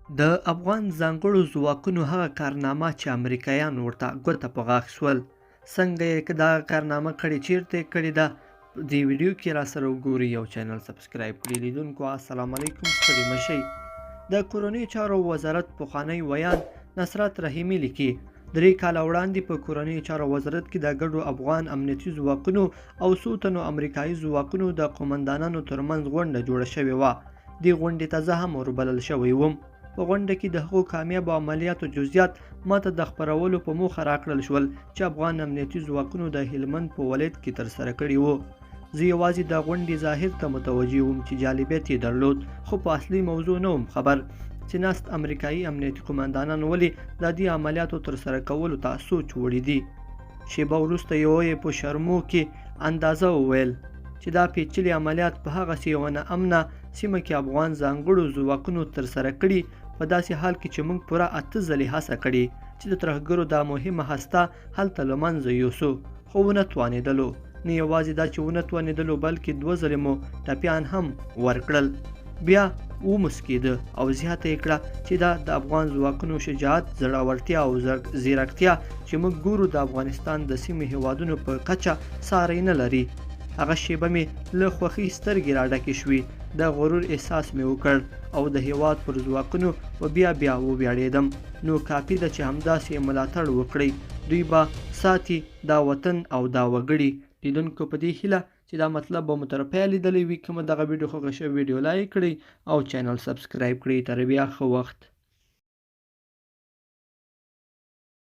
د افغان ځانګړو ځواکونو هغه کارنامه چې امریکایان ورته ګوته په غاښ شول، څنګه یې دغه کارنامه کړې، چیرته یې کړې ده، دې ویډیو کې راسره وګورئ. یو چینل سبسکرایب کړئ. لیدونکو السلام علیکم، ستړي مه شئ. د کورنیو چارو وزارت پخوانی ویان نصرت رحیمي لیکي 3 کاله وړاندې په کورنیو چارو وزارت کې د ګډو افغان امنیتي ځواکونو او څو تنو امریکایي ځواکونو د قومندانانو ترمنځ غونډه جوړه شوې وه. دې غونډې ته زه هم وربلل شوی وم. په غونډه کې د هغو کامیابو عملیاتو جزئیات ماته د خپرولو په موخه راکړل شول چې افغان امنیتي ځواکونو د هلمند په ولایت کې ترسره کړي وو. زه یوازې د غونډې ظاهر ته متوجه وم چې جالبیت یې درلود، خو په اصلي موضوع نه وم خبر چې ناست امریکایي امنیتي قومندانان ولې د دې عملیاتو ترسره کولو ته سوچ وړی دي. شیبه وروسته یوه یې په شرمو کې اندازه وویل چې دا پیچلي عملیات په هغسې یوه ناامنه سیمه کې افغان ځانګړو ځواکونو ترسره کړي، په داسې حال کې چې موږ پوره 8 ځلې هڅه کړې چې د ترهګرو دا مهمه هسته هلته له منځه یوسو، خو ونه توانېدلو. نه یوازې دا چې ونه توانېدلو، بلکې 2 ځلې مو ټپیان هم ورکړل. بیا وموسکېده او زیاته یې کړه چې دا د افغان ځواکونو شجاعت، زړورتیا او ځیرکتیا چې موږ ګورو د افغانستان د سیمې هیوادونو په کچه ساری نه لري. هغه شیبه مې له خوښۍ سترګې راډکې شوې، د غرور احساس مې وکړ او د هیواد پر ځواکونو بیا وویاړېدم. نو کافي ده چې همداسې ملاتړ وکړئ، دوی به ساتي دا وطن او دا وګړي. لیدونکو په دې هیله چې دا مطلب به مو تر پایه لیدلی وي. که مو دغه ویډیو خوښه شوې، ویډیو لایک کړئ او چینل سبسکرایب کړئ. تر بیا ښه وخت.